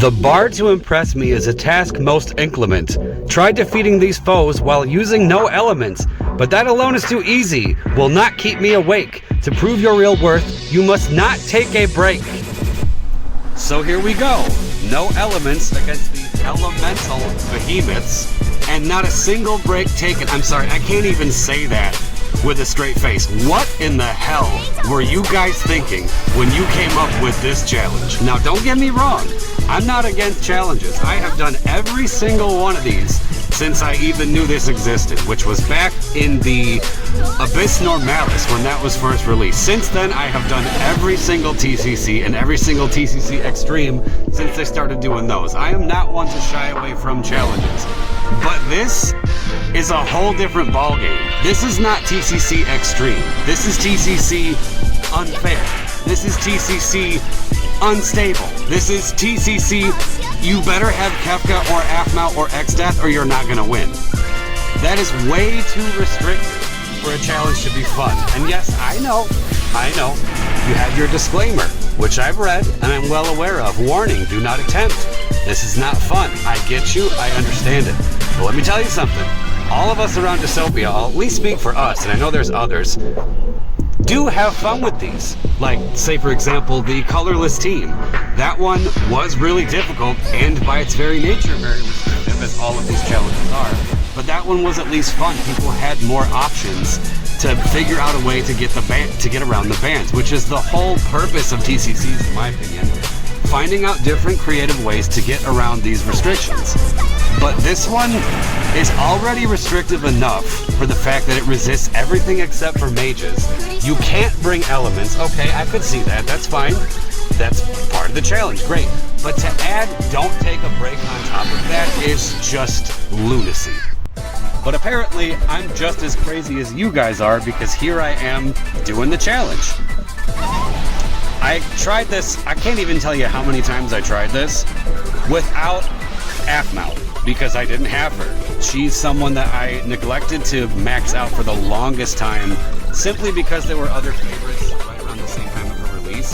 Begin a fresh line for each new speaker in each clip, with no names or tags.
The bar to impress me is a task most inclement. Try defeating these foes while using no elements, but that alone is too easy. Will not keep me awake. To prove your real worth, you must not take a break. So here we go. No elements against these elemental behemoths, and not a single break taken. I'm sorry, I can't even say that with a straight face. What in the hell were you guys thinking when you came up with this challenge? Now, don't get me wrong. I'm not against challenges. I have done every single one of these since I even knew this existed, which was back in the Abyss Normalis when that was first released. Since then, I have done every single TCC and every single TCC X-TREME since they started doing those. I am not one to shy away from challenges, but this is a whole different ballgame. This is not TCC X-TREME. This is TCC Unfair. This is TCC Unstable. This is TCC, you better have Kefka or Aphmau or X-Death or you're not gonna win. That is way too restricted for a challenge to be fun. And yes, I know, you have your disclaimer, which I've read and I'm well aware of. Warning, do not attempt. This is not fun. I get you, I understand it. But let me tell you something. All of us around Dystopia, I'll at least speak for us, and I know there's others, do have fun with these. Like, say for example, the colorless team. That one was really difficult and by its very nature very restrictive, as all of these challenges are. But that one was at least fun. People had more options to figure out a way to get around the bans, which is the whole purpose of TCCs, in my opinion. Finding out different creative ways to get around these restrictions. But this one is already restrictive enough for the fact that it resists everything except for mages. You can't bring elements. Okay, I could see that. That's fine. That's part of the challenge. Great. But to add don't take a break on top of that is just lunacy. But apparently, I'm just as crazy as you guys are because here I am doing the challenge. I tried this, I can't even tell you how many times I tried this without Aphmau because I didn't have her. She's someone that I neglected to max out for the longest time simply because there were other favorites right around the same time of her release.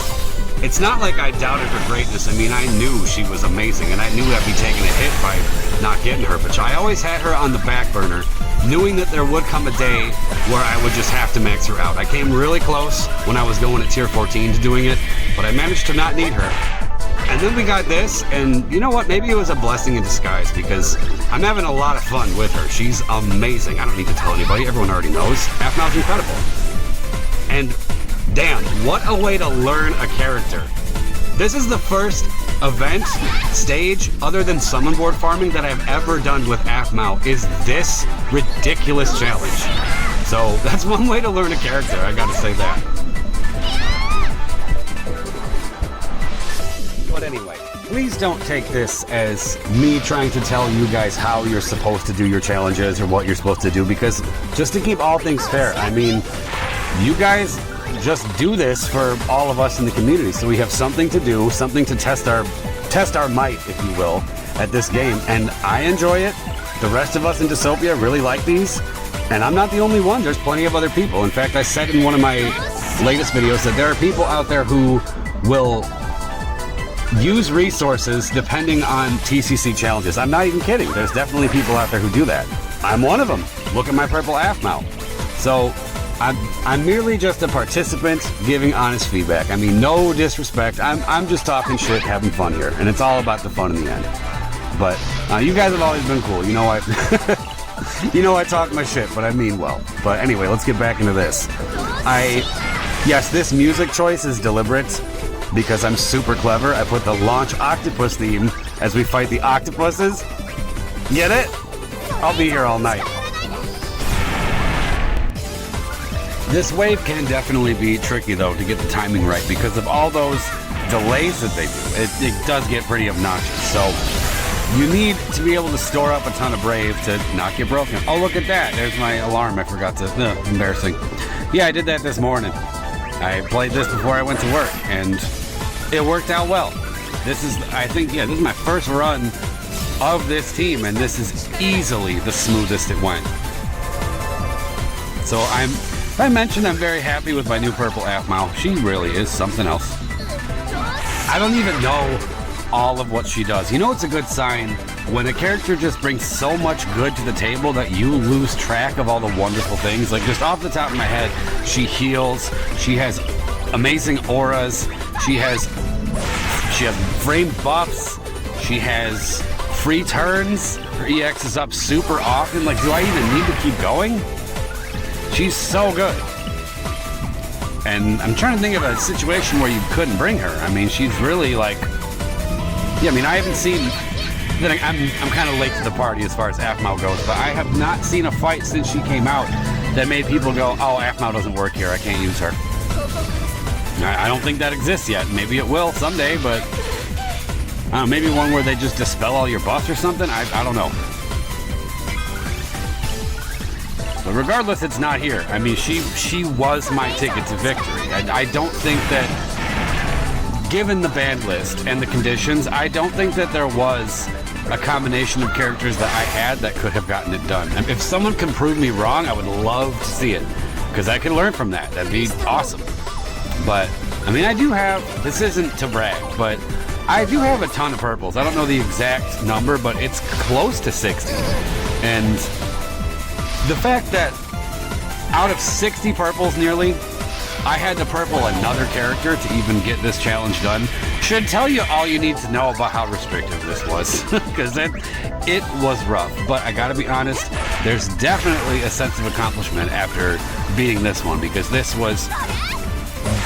It's not like I doubted her greatness. I mean, I knew she was amazing and I knew I'd be taking a hit by not getting her, but I always had her on the back burner, knowing that there would come a day where I would just have to max her out. I came really close when I was going at tier 14 to doing it, but I managed to not need her. And then we got this, and you know what? Maybe it was a blessing in disguise because I'm having a lot of fun with her. She's amazing. I don't need to tell anybody. Everyone already knows. Aphmau's incredible. And damn, what a way to learn a character. This is the first event, stage, other than summon board farming that I've ever done with Aphmau is this ridiculous challenge. So that's one way to learn a character, I gotta say that. But anyway, please don't take this as me trying to tell you guys how you're supposed to do your challenges or what you're supposed to do, because just to keep all things fair, I mean, you guys just do this for all of us in the community, so we have something to do, something to test our might, if you will, at this game. And I enjoy it. The rest of us in Dystopia really like these, and I'm not the only one. There's plenty of other people. In fact, I said in one of my latest videos that there are people out there who will use resources depending on TCC challenges. I'm not even kidding. There's definitely people out there who do that. I'm one of them. Look at my purple Aphmau. So I'm merely just a participant giving honest feedback. I mean, no disrespect. I'm just talking shit, having fun here, and it's all about the fun in the end. But you guys have always been cool. You know I talk my shit, but I mean well. But anyway, let's get back into this. Yes, this music choice is deliberate because I'm super clever. I put the launch octopus theme as we fight the octopuses. Get it? I'll be here all night. This wave can definitely be tricky though to get the timing right because of all those delays that they do. It does get pretty obnoxious. So you need to be able to store up a ton of brave to not get broken. Oh, look at that. There's my alarm. I forgot to, embarrassing. Yeah, I did that this morning. I played this before I went to work and it worked out well. This is, I think, yeah, this is my first run of this team and this is easily the smoothest it went. So I mentioned I'm very happy with my new purple Aphmau. She really is something else. I don't even know all of what she does. You know, it's a good sign when a character just brings so much good to the table that you lose track of all the wonderful things. Like, just off the top of my head, she heals, she has amazing auras, she has frame buffs, she has free turns, her EX is up super often. Like, do I even need to keep going? She's so good. And I'm trying to think of a situation where you couldn't bring her. I mean, she's really like, yeah, I mean, I haven't seen, I'm kind of late to the party as far as Aphmau goes, but I have not seen a fight since she came out that made people go, oh, Aphmau doesn't work here, I can't use her. I don't think that exists yet. Maybe it will someday, but I don't know, maybe one where they just dispel all your buffs or something? I don't know. But regardless, it's not here. I mean, she was my ticket to victory. I don't think that, given the banned list and the conditions, I don't think that there was a combination of characters that I had that could have gotten it done. And if someone can prove me wrong, I would love to see it, because I could learn from that. That'd be awesome. But, I mean, I do have, this isn't to brag, but I do have a ton of purples. I don't know the exact number, but it's close to 60. And the fact that out of 60 purples nearly, I had to purple another character to even get this challenge done should tell you all you need to know about how restrictive this was. Because it was rough. But I gotta be honest, there's definitely a sense of accomplishment after beating this one, because this was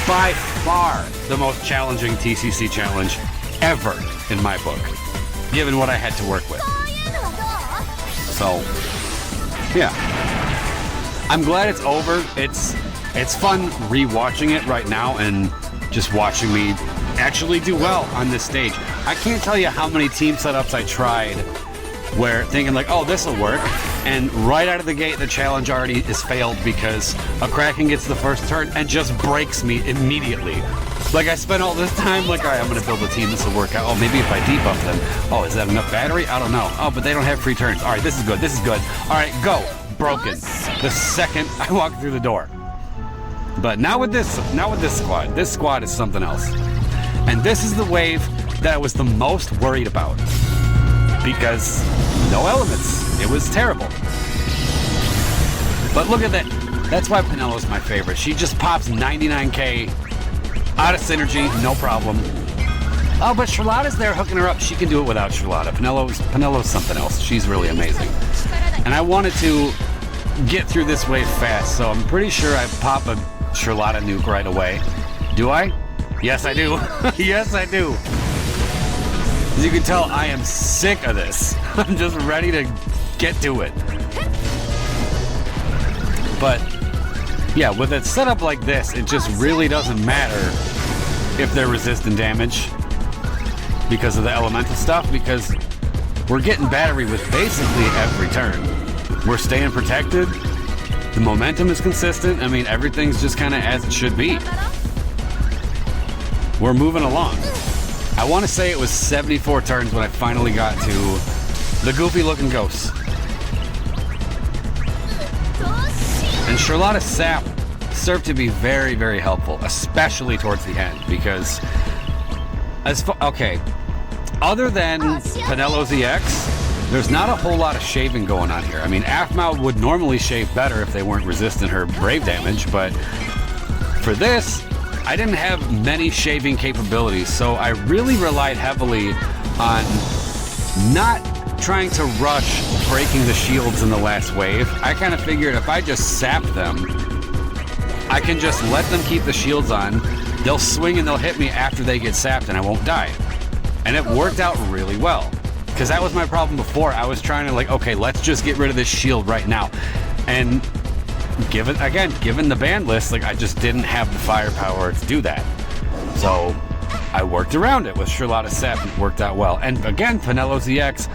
by far the most challenging TCC challenge ever in my book, given what I had to work with. So, yeah. I'm glad it's over. It's fun rewatching it right now and just watching me actually do well on this stage. I can't tell you how many team setups I tried where thinking like, oh, this'll work, and right out of the gate the challenge already is failed because a Kraken gets the first turn and just breaks me immediately. Like, I spent all this time like, all right, I'm gonna build a team, this will work out. Oh, maybe if I debuff them. Oh, is that enough battery? I don't know. Oh, but they don't have free turns. All right, this is good, this is good. All right, go. Broken the second I walk through the door. But now with this squad is something else. And this is the wave that I was the most worried about, because no elements. It was terrible. But look at that. That's why Penelo's my favorite. She just pops 99k out of synergy, no problem. Oh, but Sherlotta's there hooking her up. She can do it without Sherlotta. Penelo's something else. She's really amazing. And I wanted to get through this wave fast, so I'm pretty sure I pop a Sherlotta nuke right away. Do I? Yes, I do. Yes, I do. As you can tell, I am sick of this. I'm just ready to get to it. But yeah, with it set up like this, it just really doesn't matter if they're resistant damage because of the elemental stuff, because we're getting battery with basically every turn. We're staying protected. The momentum is consistent. I mean, everything's just kind of as it should be. We're moving along. I want to say it was 74 turns when I finally got to the goofy looking ghosts. And Charlotta's sap served to be very, very helpful, especially towards the end, because other than Penelo's EX, there's not a whole lot of shaving going on here. I mean, Aphmau would normally shave better if they weren't resistant her brave damage, but for this, I didn't have many shaving capabilities, so I really relied heavily on not trying to rush breaking the shields in the last wave. I kind of figured if I just sap them, I can just let them keep the shields on, they'll swing and they'll hit me after they get sapped and I won't die. And it worked out really well, because that was my problem before. I was trying to like, okay, let's just get rid of this shield right now. And given the ban list, like, I just didn't have the firepower to do that. So I worked around it with Sherlotta Sap, and it worked out well. And again, Penelo's EX,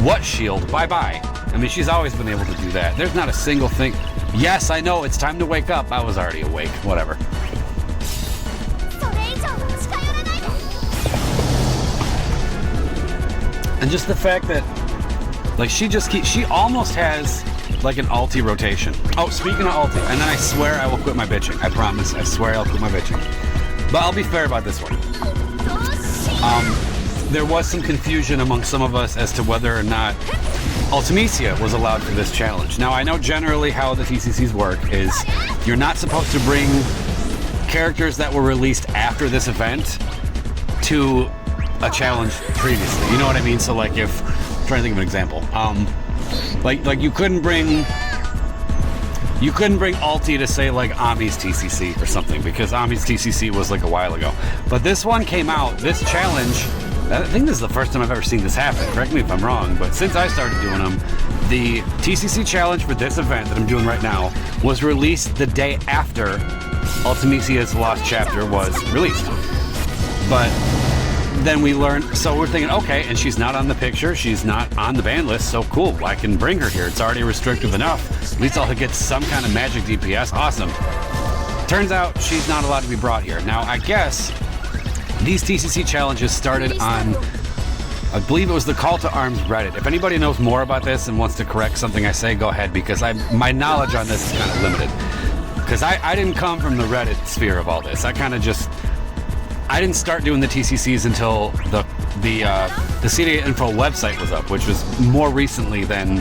what shield? Bye-bye. I mean, she's always been able to do that. There's not a single thing. Yes, I know, it's time to wake up. I was already awake, whatever. And just the fact that, like, she almost has like an ulti rotation. Oh, speaking of ulti, and then I swear I will quit my bitching. I promise, I swear I'll quit my bitching. But I'll be fair about this one. there was some confusion among some of us as to whether or not Ultimecia was allowed for this challenge. Now, I know generally how the TCCs work is you're not supposed to bring characters that were released after this event to a challenge previously. You know what I mean? So like if, I'm trying to think of an example. Like you couldn't bring Ulti to say like Ami's TCC or something because Ami's TCC was like a while ago. But this one came out, this challenge, I think this is the first time I've ever seen this happen. Correct me if I'm wrong, but since I started doing them, the TCC challenge for this event that I'm doing right now was released the day after Ultimecia's Lost Chapter was released. But then we learned, so we're thinking, okay, and she's not on the picture, she's not on the ban list, so cool, I can bring her here. It's already restrictive enough. At least I'll get some kind of magic DPS. Awesome. Turns out she's not allowed to be brought here. Now, I guess these TCC challenges started on, I believe it was the Call to Arms Reddit. If anybody knows more about this and wants to correct something I say, go ahead, because my knowledge on this is kind of limited. Because I didn't come from the Reddit sphere of all this. I didn't start doing the TCCs until the CDA Info website was up, which was more recently than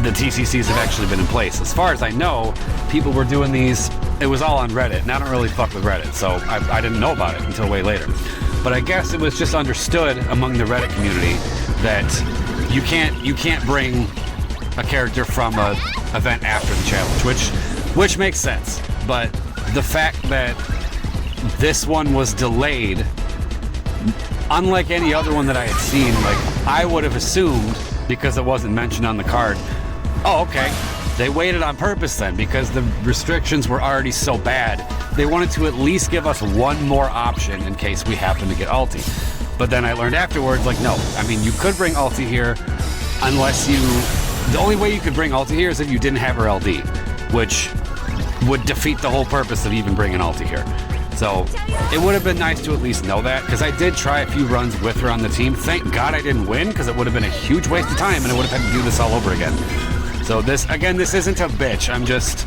the TCCs have actually been in place. As far as I know, people were doing these, it was all on Reddit, and I don't really fuck with Reddit, so I didn't know about it until way later. But I guess it was just understood among the Reddit community that you can't bring a character from an event after the challenge, which makes sense. But the fact that this one was delayed, unlike any other one that I had seen, like I would have assumed, because it wasn't mentioned on the card, oh, okay, they waited on purpose then, because the restrictions were already so bad. They wanted to at least give us one more option in case we happen to get ulti. But then I learned afterwards, like, no, I mean, you could bring ulti here unless the only way you could bring ulti here is if you didn't have her LD, which would defeat the whole purpose of even bringing ulti here. So it would have been nice to at least know that, because I did try a few runs with her on the team. Thank God I didn't win, because it would have been a huge waste of time and I would have had to do this all over again. So this isn't a bitch. I'm just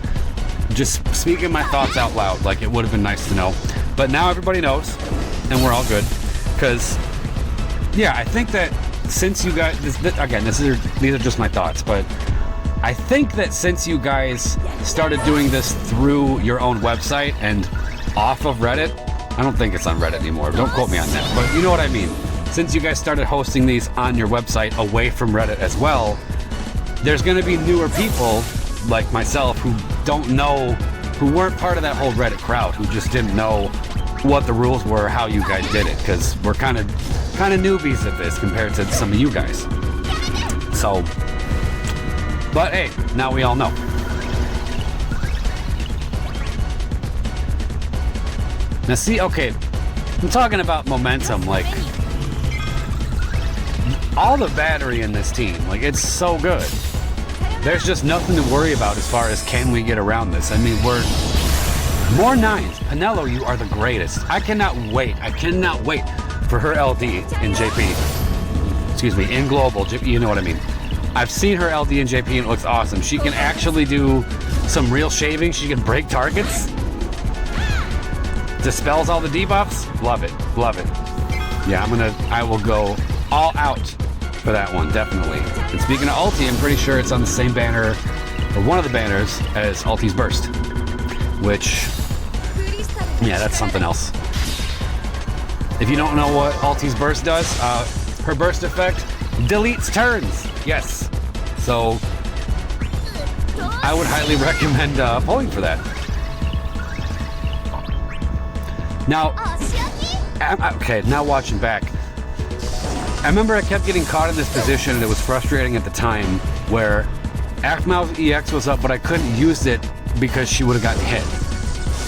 speaking my thoughts out loud. Like, it would have been nice to know. But now everybody knows, and we're all good. Because, yeah, I think that since you guys, these are just my thoughts, but I think that since you guys started doing this through your own website and off of Reddit, I don't think it's on Reddit anymore, don't quote me on that, but you know what I mean. Since you guys started hosting these on your website away from Reddit as well, there's going to be newer people like myself who weren't part of that whole Reddit crowd, who just didn't know what the rules were, how you guys did it, because we're kind of newbies at this compared to some of you guys. So, but hey, now we all know. Now see, okay, I'm talking about momentum, like, all the battery in this team, like, it's so good. There's just nothing to worry about as far as can we get around this. I mean, we're more nines. Penelo, you are the greatest. I cannot wait for her LD in JP. Excuse me, in global, you know what I mean. I've seen her LD in JP and it looks awesome. She can actually do some real shaving. She can break targets. Dispels all the debuffs. Love it, love it. Yeah, I will go all out for that one, definitely. And speaking of ulti, I'm pretty sure it's on the same banner, or one of the banners, as Ulti's Burst, which, yeah, that's something else. If you don't know what Ulti's Burst does, her burst effect deletes turns. Yes. So I would highly recommend pulling for that. Now, okay, now watching back, I remember I kept getting caught in this position, and it was frustrating at the time, where Aphmau's EX was up, but I couldn't use it because she would have gotten hit.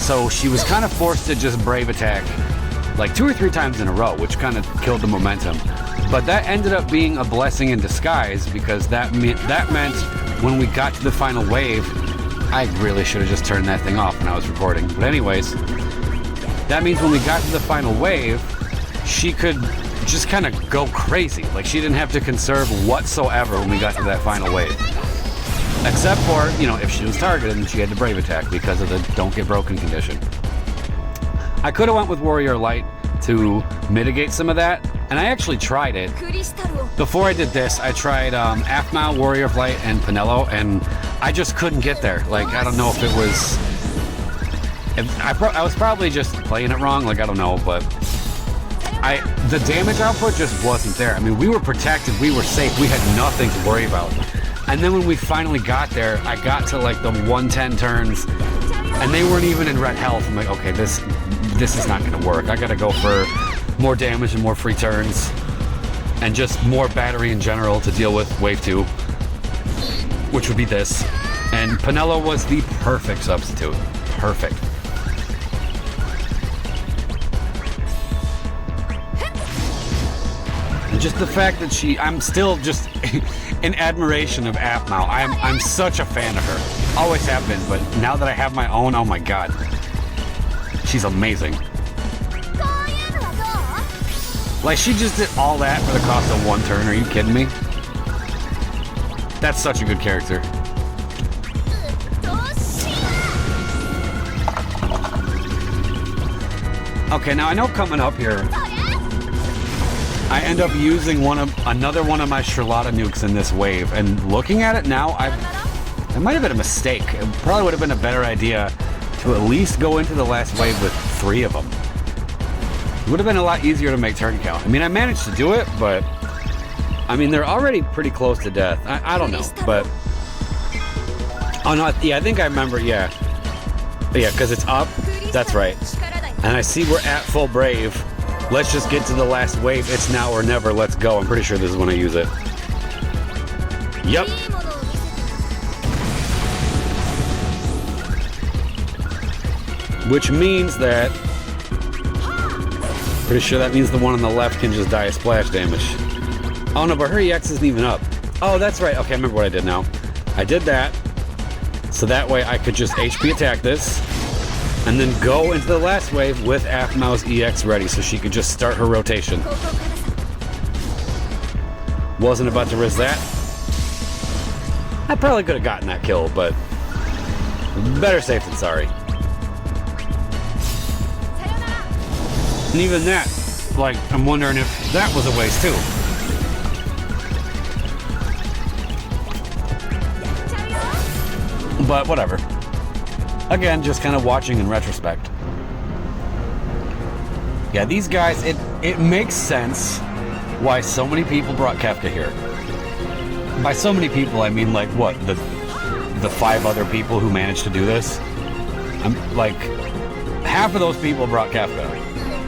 So she was kind of forced to just brave attack like 2 or 3 times in a row, which kind of killed the momentum. But that ended up being a blessing in disguise, because that meant when we got to the final wave, I really should have just turned that thing off when I was recording. But anyways, that means when we got to the final wave, she could just kind of go crazy. Like, she didn't have to conserve whatsoever when we got to that final wave. Except for, you know, if she was targeted and she had to brave attack because of the don't get broken condition. I could have went with Warrior Light to mitigate some of that, And I actually tried it. Before I did this, I tried Aphmau, Warrior of Light, and Penelo, and I just couldn't get there. Like, I don't know if it was... I was probably just playing it wrong, like, I don't know, but... The damage output just wasn't there. I mean, we were protected, we were safe, we had nothing to worry about. And then when we finally got there, I got to, like, the 110 turns, and they weren't even in red health. I'm like, okay, this is not gonna work. I gotta go for more damage and more free turns, and just more battery in general to deal with Wave 2, which would be this. And Penelo was the perfect substitute. Perfect. And just the fact that I'm still just in admiration of Aphmau. I'm such a fan of her. Always have been, but now that I have my own, oh my god. She's amazing. Like, she just did all that for the cost of 1 turn. Are you kidding me? That's such a good character. Okay, now I know coming up here, I end up using another one of my Sherlotta nukes in this wave, and looking at it now, it might have been a mistake. It probably would have been a better idea to at least go into the last wave with 3 of them. It would have been a lot easier to make turn count. I mean, I managed to do it, but I mean, they're already pretty close to death. I don't know, but oh no, yeah, I think I remember, yeah, because it's up. That's right. And I see we're at full brave. Let's just get to the last wave. It's now or never. Let's go. I'm pretty sure this is when I use it. Yep. Which means that... Pretty sure that means the one on the left can just die of splash damage. Oh no, but her EX isn't even up. Oh, that's right. Okay, I remember what I did now. I did that, so that way I could just HP attack this, and then go into the last wave with Aphmau's EX ready, so she could just start her rotation. Wasn't about to risk that. I probably could have gotten that kill, but better safe than sorry. And even that, like, I'm wondering if that was a waste too. But whatever. Again, just kind of watching in retrospect. Yeah, these guys, it makes sense why so many people brought Kefka here. By so many people, I mean, like, what, the 5 other people who managed to do this? Like, half of those people brought Kefka.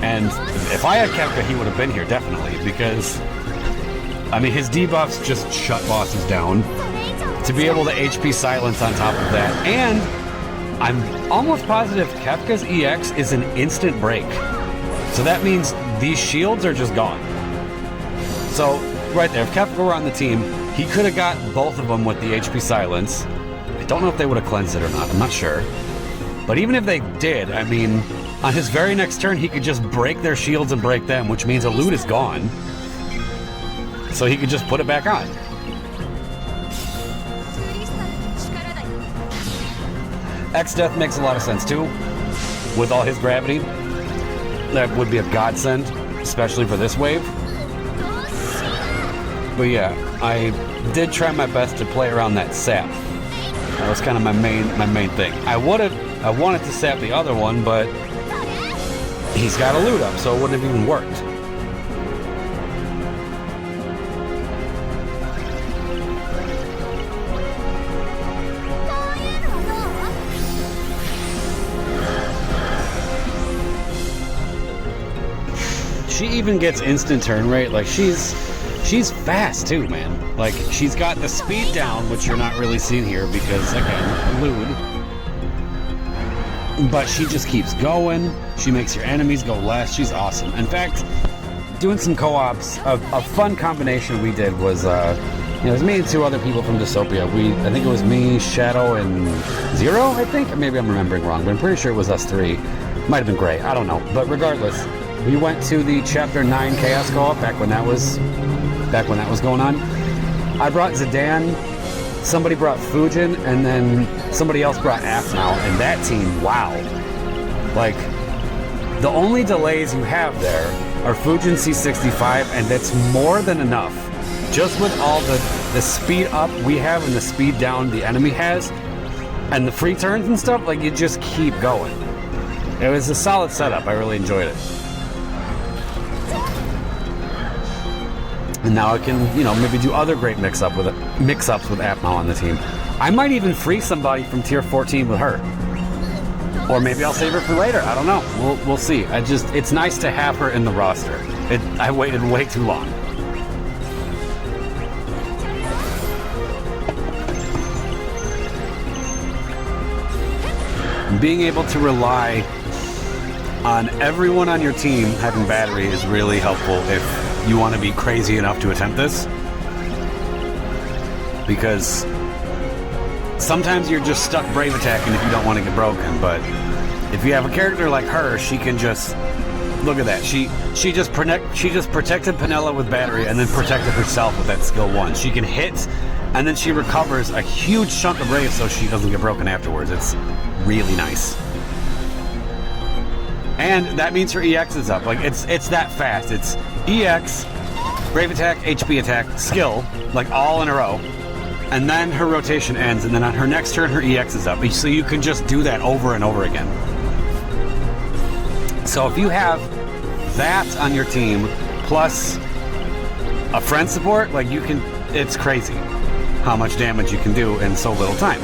And if I had Kefka, he would have been here, definitely, because, I mean, his debuffs just shut bosses down. To be able to HP silence on top of that, and I'm almost positive Kefka's EX is an instant break. So that means these shields are just gone. So, right there, if Kefka were on the team, he could have got both of them with the HP silence. I don't know if they would have cleansed it or not, I'm not sure. But even if they did, I mean, on his very next turn, he could just break their shields and break them, which means a loot is gone. So he could just put it back on. X-Death makes a lot of sense too. With all his gravity, that would be a godsend, especially for this wave. But yeah, I did try my best to play around that sap. That was kind of my main thing. I wanted to sap the other one, but he's got a loot up, so it wouldn't have even worked. She even gets instant turn rate. Like, she's fast too, man. Like, she's got the speed down, which you're not really seeing here because, again, lewd. But she just keeps going. She makes your enemies go less. She's awesome. In fact, doing some co-ops, a fun combination we did was, it was me and 2 other people from Dystopia. I think it was me, Shadow, and Zero, I think? Or maybe I'm remembering wrong, but I'm pretty sure it was us 3. Might have been Gray, I don't know. But regardless, we went to the Chapter 9 Chaos Co-op back when that was going on. I brought Zidane, somebody brought Fujin, and then somebody else brought Aphmau, and that team, wow. Like, the only delays you have there or Fujin C65, and that's more than enough. Just with all the speed up we have and the speed down the enemy has, and the free turns and stuff, like, you just keep going. It was a solid setup. I really enjoyed it. And now I can, you know, maybe do other great mix-ups with Aphmau on the team. I might even free somebody from tier 14 with her. Or maybe I'll save her for later. I don't know. We'll see. It's nice to have her in the roster. I waited way too long. Being able to rely on everyone on your team having battery is really helpful if you want to be crazy enough to attempt this. Because sometimes you're just stuck brave attacking if you don't want to get broken, but if you have a character like her, she can just look at that. She just protected Penelo with battery and then protected herself with that skill 1. She can hit and then she recovers a huge chunk of brave so she doesn't get broken afterwards. It's really nice. And that means her EX is up. Like, it's that fast. It's EX, brave attack, HP attack, skill, like all in a row. And then her rotation ends, and then on her next turn, her EX is up. So you can just do that over and over again. So if you have that on your team, plus a friend support, like, you can, it's crazy how much damage you can do in so little time.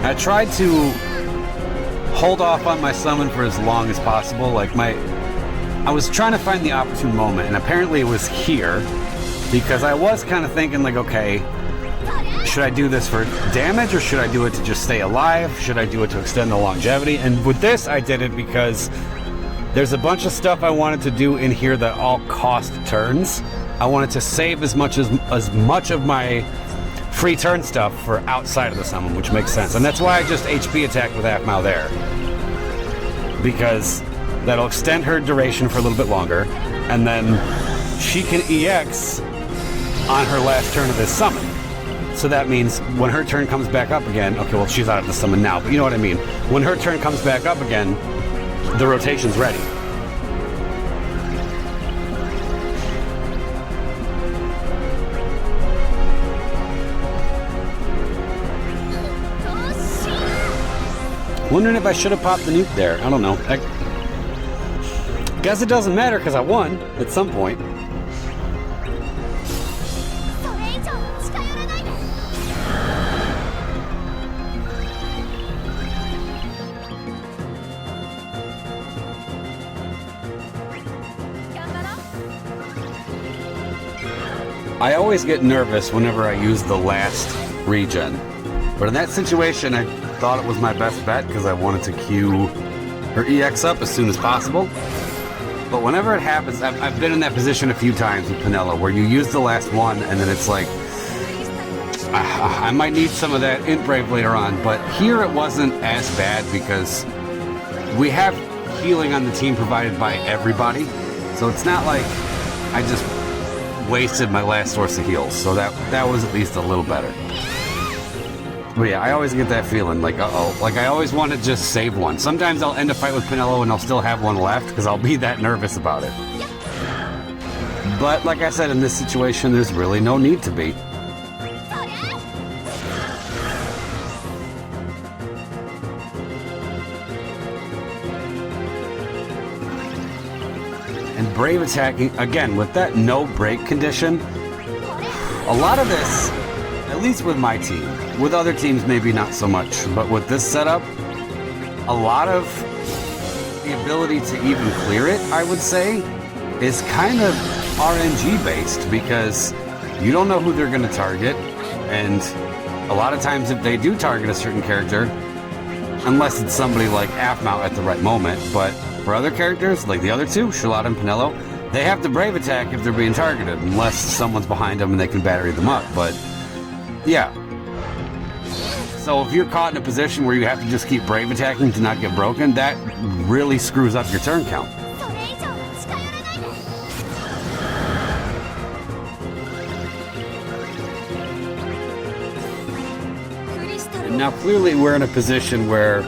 I tried to hold off on my summon for as long as possible. Like, I was trying to find the opportune moment, and apparently it was here, because I was kind of thinking, like, okay, should I do this for damage, or should I do it to just stay alive? Should I do it to extend the longevity? And with this, I did it because there's a bunch of stuff I wanted to do in here that all cost turns. I wanted to save as much of my free turn stuff for outside of the summon, which makes sense. And that's why I just HP attacked with Aphmau there, because that'll extend her duration for a little bit longer, and then she can EX on her last turn of this summon. So that means when her turn comes back up again, okay, well, she's out of the summon now, but you know what I mean. When her turn comes back up again, the rotation's ready. Wondering if I should have popped the nuke there. I don't know. I guess it doesn't matter because I won at some point. I always get nervous whenever I use the last regen. But in that situation, I thought it was my best bet because I wanted to queue her EX up as soon as possible. But whenever it happens, I've been in that position a few times with Penelo where you use the last one and then it's like, I might need some of that int brave later on. But here it wasn't as bad because we have healing on the team provided by everybody. So it's not like I just wasted my last source of heals. So that was at least a little better. But yeah, I always get that feeling, like, uh-oh. Like, I always want to just save one. Sometimes I'll end a fight with Penelo and I'll still have one left, because I'll be that nervous about it. But, like I said, in this situation, there's really no need to be. And brave attacking, again, with that no break condition, a lot of this, at least with my team, with other teams maybe not so much, but with this setup, a lot of the ability to even clear it, I would say, is kind of RNG based, because you don't know who they're going to target, and a lot of times if they do target a certain character, unless it's somebody like Aphmau at the right moment, but for other characters, like the other two, Sherlotta and Penelo, they have to brave attack if they're being targeted, unless someone's behind them and they can battery them up, but yeah. So if you're caught in a position where you have to just keep brave attacking to not get broken, that really screws up your turn count. And now clearly we're in a position where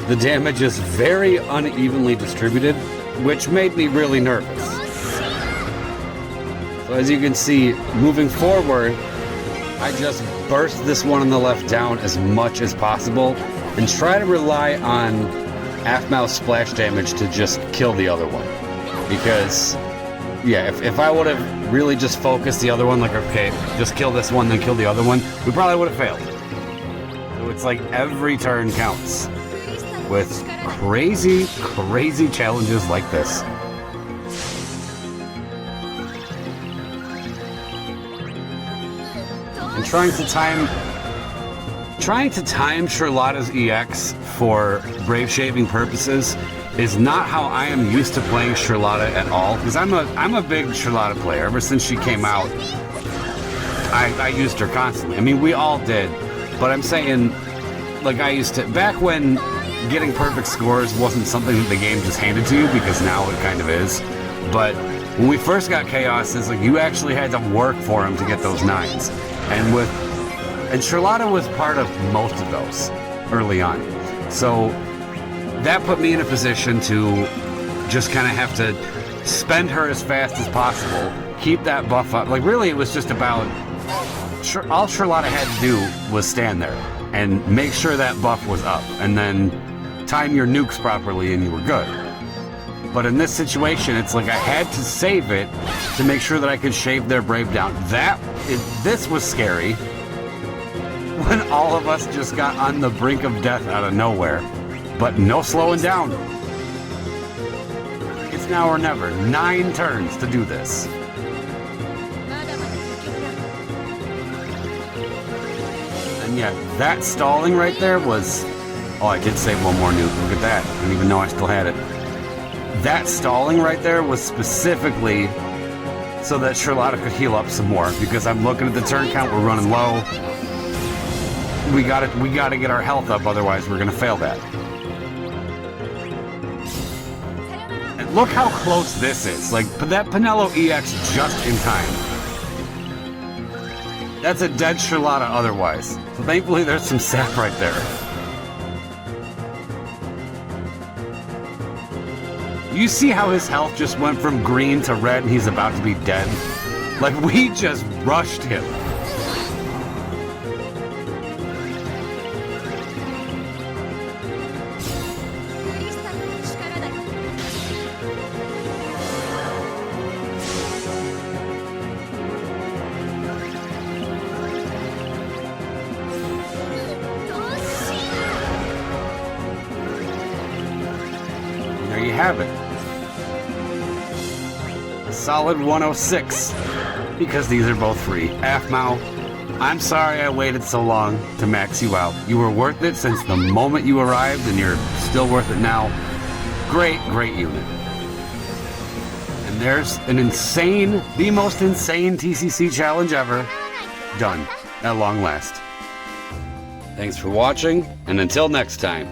the damage is very unevenly distributed, which made me really nervous. So as you can see, moving forward, I just burst this one on the left down as much as possible and try to rely on Aphmau's splash damage to just kill the other one. Because, yeah, if I would have really just focused the other one, like, okay, just kill this one, then kill the other one, we probably would have failed. So it's like every turn counts with crazy, crazy challenges like this. And trying to time Sherlotta's EX for brave shaping purposes is not how I am used to playing Sherlotta at all. Because I'm a big Sherlotta player. Ever since she came out, I used her constantly. I mean, we all did. But I'm saying, like, I used to back when getting perfect scores wasn't something that the game just handed to you, because now it kind of is. But when we first got Chaos, it's like you actually had to work for them to get those 9s. And Sherlotta was part of most of those early on. So that put me in a position to just kind of have to spend her as fast as possible, keep that buff up. Like, really, it was just about, all Sherlotta had to do was stand there and make sure that buff was up, and then time your nukes properly and you were good. But in this situation, it's like I had to save it to make sure that I could shave their brave down. This was scary when all of us just got on the brink of death out of nowhere. But no slowing down. It's now or never. 9 turns to do this. And yeah, that stalling right there was... Oh, I did save one more nuke. Look at that. I didn't even know I still had it. That stalling right there was specifically so that Sherlotta could heal up some more, because I'm looking at the turn count, we're running low. We gotta get our health up, otherwise we're gonna fail that. And look how close this is. Like, that Penelo EX just in time. That's a dead Sherlotta otherwise. So thankfully there's some sap right there. You see how his health just went from green to red and he's about to be dead? Like, we just rushed him. There you have it. A solid 106, because these are both free. Aphmau, I'm sorry I waited so long to max you out. You were worth it since the moment you arrived, and you're still worth it now. Great, great unit. And there's an insane, the most insane TCC challenge ever, done at long last. Thanks for watching, and until next time.